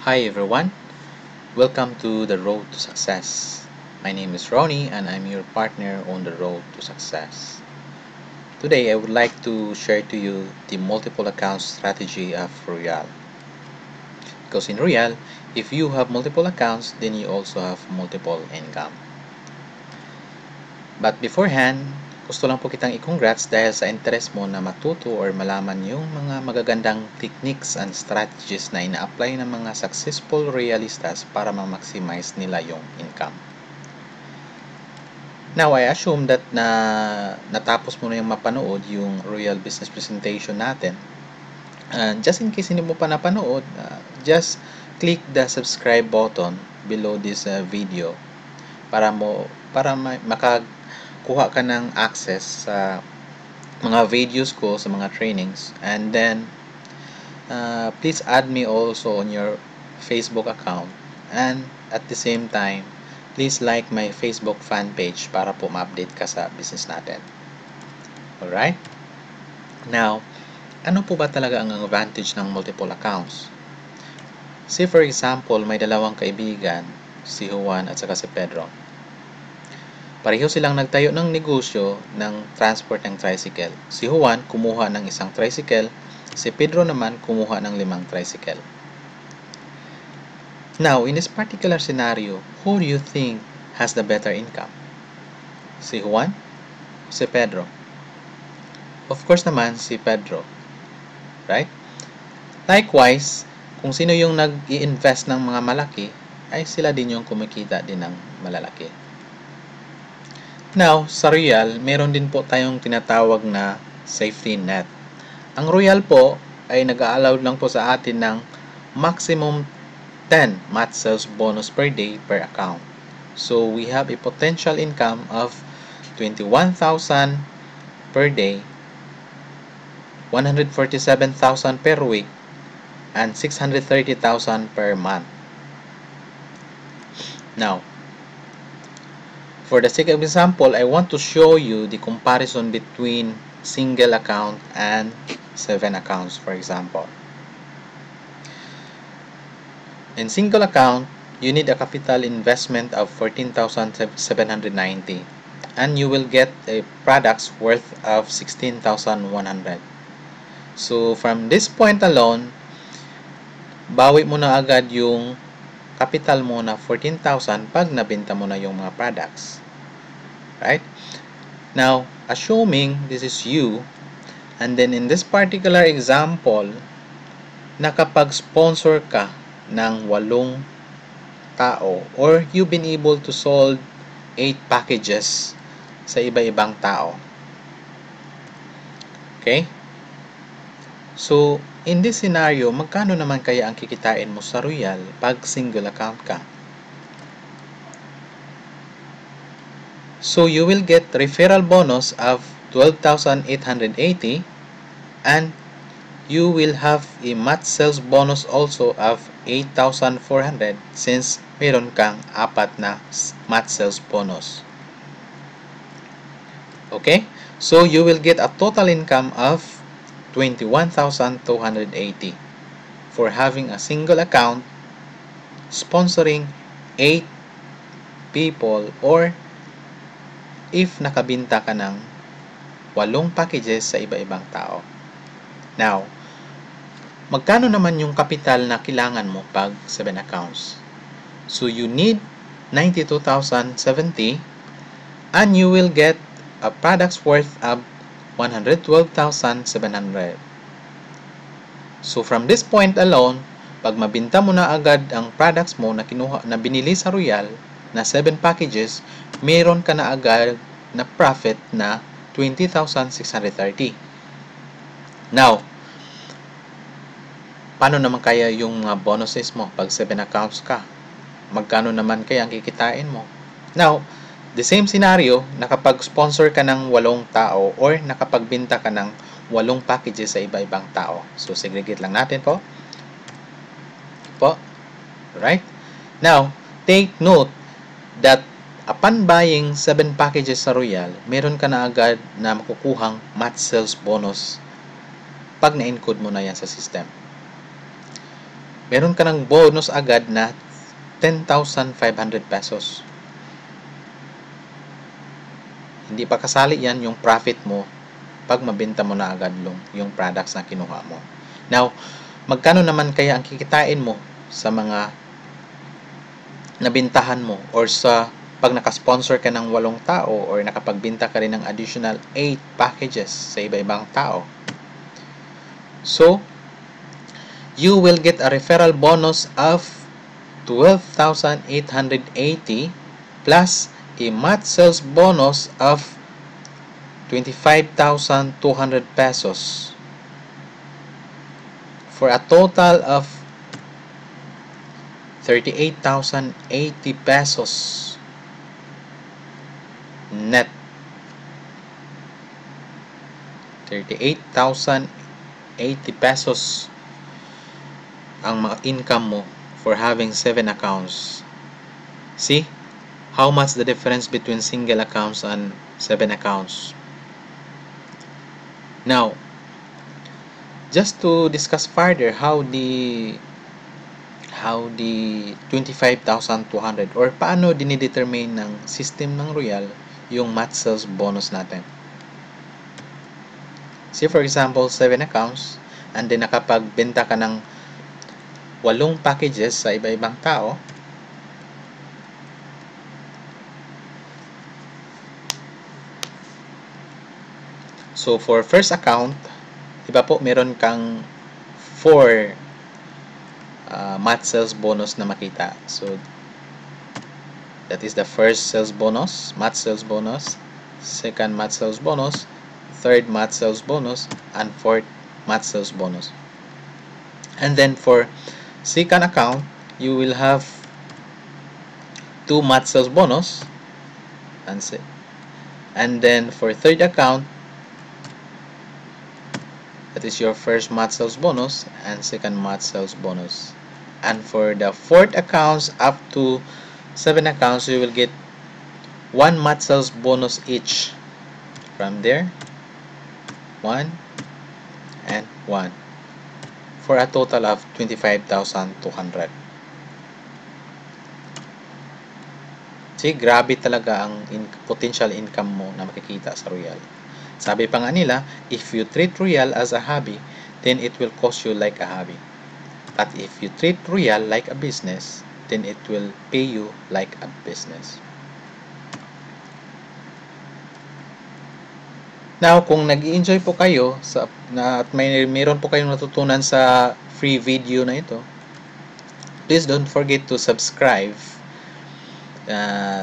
Hi everyone, welcome to the Road to Success. My name is Ronnie and I'm your partner on the road to success. Today I would like to share to you the multiple account strategy of Royal. Because in Royal, if you have multiple accounts, then you also have multiple income. But beforehand, gusto lang po kitang i-congrats dahil sa interest mo na matuto or malaman yung mga magagandang techniques and strategies na ina-apply ng mga successful realistas para ma-maximize nila yung income. Now, I assume that natapos mo na yung mapanood yung Royal Business Presentation natin. And just in case hindi mo pa napanood, just click the subscribe button below this video para makakuha ka ng access sa mga videos ko sa mga trainings. And then, please add me also on your Facebook account. And at the same time, please like my Facebook fan page para po ma-update ka sa business natin. Alright? Now, ano po ba talaga ang advantage ng multiple accounts? Say for example, may dalawang kaibigan, si Juan at saka si Pedro. Pareho silang nagtayo ng negosyo ng transport ng tricycle. Si Juan kumuha ng isang tricycle, si Pedro naman kumuha ng 5 tricycle. Now, in this particular scenario, who do you think has the better income? Si Juan o si Pedro? Of course naman, si Pedro. Right? Likewise, kung sino yung nag-i-invest ng mga malaki, ay sila din yung kumikita din ng malalaki. Now, sa Royal, meron din po tayong tinatawag na safety net. Ang Royal po ay nag-a-allow lang po sa atin ng maximum 10 match sales bonus per day per account. So, we have a potential income of 21,000 per day, 147,000 per week, and 630,000 per month. Now, for the sake of example, I want to show you the comparison between single account and 7 accounts, for example. In single account, you need a capital investment of 14,790 and you will get a products worth of 16,100. So, from this point alone, bawi mo na agad yung capital mo na 14,000 pag nabenta mo na yung mga products. Right? Now, assuming this is you, and then in this particular example, nakapag-sponsor ka ng 8 tao or you've been able to sold 8 packages sa iba-ibang tao. Okay? So, in this scenario, magkano naman kaya ang kikitain mo sa Royal pag single account ka? So, you will get referral bonus of 12,880 and you will have a match sales bonus also of 8,400 since meron kang 4 na match sales bonus. Okay? So, you will get a total income of 21,280 for having a single account sponsoring 8 people or if nakabinta ka ng 8 packages sa iba-ibang tao. Now, magkano naman yung capital na kailangan mo pag 7 accounts? So, you need 92,070 and you will get a products worth of 112,700. So, from this point alone, pag mabinta mo na agad ang products mo na binili sa Royal na 7 packages, meron ka na agad na profit na 20,630. Now, paano naman kaya yung mga bonuses mo pag 7 accounts ka? Magkano naman kaya ang kikitain mo? Now, the same scenario, nakapag-sponsor ka ng 8 tao or nakapagbinta ka ng 8 packages sa iba-ibang tao. So, segregate lang natin po. Right? Now, take note that upon buying 7 packages sa Royal, meron ka na agad na makukuhang match sales bonus pag na-encode mo na yan sa system. meron ka ng bonus agad na 10,500 pesos. Hindi pa kasali yan yung profit mo pag mabenta mo na agad yung products na kinuha mo. Now, magkano naman kaya ang kikitain mo sa mga nabintahan mo or sa pag nakasponsor ka ng 8 tao or nakapagbenta ka rin ng additional 8 packages sa iba-ibang tao? So, you will get a referral bonus of 12,880 plus a match sales bonus of 25,200 pesos for a total of 38,080 pesos net. 38,080 pesos ang income mo for having 7 accounts. See how much the difference between single accounts and 7 accounts. Now, just to discuss further how the 25,200 or paano dinidetermine ng system ng Royal yung match sales bonus natin. See, for example, 7 accounts and then nakapagbenta ka ng 8 packages sa iba-ibang tao. So, for first account, diba po, meron kang 4 match sales bonus na makita. So, that is the first sales bonus, match sales bonus, second match sales bonus, third match sales bonus, and fourth match sales bonus. And then for second account, you will have 2 match sales bonus, and then for third account, that is your first match sales bonus and second match sales bonus. And for the fourth accounts up to 7 accounts, you will get 1 match sales bonus each. From there, 1 and 1 for a total of 25,200. See, grabe talaga ang potential income mo na makikita sa Royal. Sabi pa nga nila, if you treat Royal as a hobby, then it will cost you like a hobby. But if you treat Royal like a business, then it will pay you like a business. Now, kung nag-i-enjoy po kayo at mayroon po kayong natutunan sa free video na ito, please don't forget to subscribe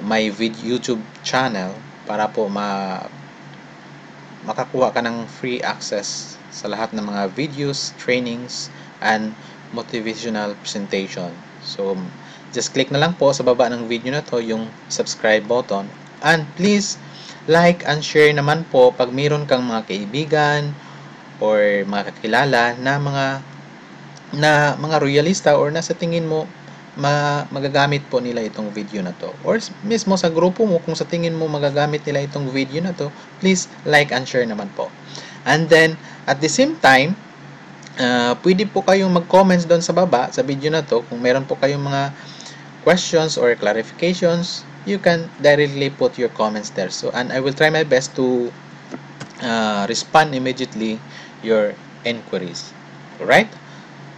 my YouTube channel para po makakuha ka ng free access sa lahat ng mga videos, trainings, and motivational presentation. So, just click na lang po sa baba ng video na to yung subscribe button, and please like and share naman po pag mayroon kang mga kaibigan or mga kakilala na mga royalista or nasa tingin mo magagamit po nila itong video na to, or mismo sa grupo mo kung sa tingin mo magagamit nila itong video na to, please like and share naman po. And then at the same time, pwede po kayong mag-comments doon sa baba sa video na to. Kung meron po kayong mga questions or clarifications, you can directly put your comments there. So, and I will try my best to respond immediately your inquiries. Alright?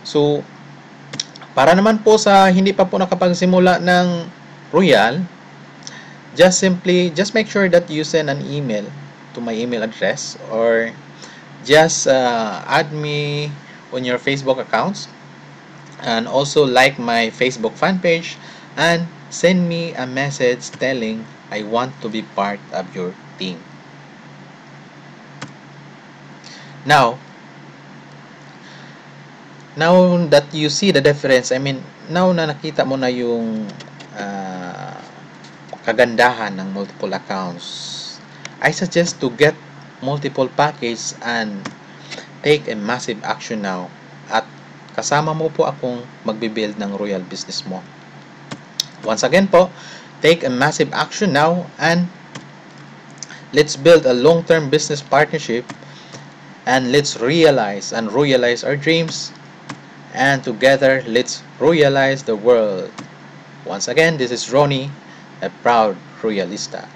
So, para naman po sa hindi pa po nakapagsimula ng Royal, just make sure that you send an email to my email address, or just add me on your Facebook accounts, and also like my Facebook fan page, and send me a message telling I want to be part of your team. Now that you see the difference, now na nakita mo na yung kagandahan ng multiple accounts, I suggest to get multiple package and take a massive action now, at kasama mo po akong magbibuild ng Royal business mo. Once again po, take a massive action now, and let's build a long-term business partnership, and let's realize and royalize our dreams, and together let's royalize the world. Once again, this is Ronnie, a proud royalista.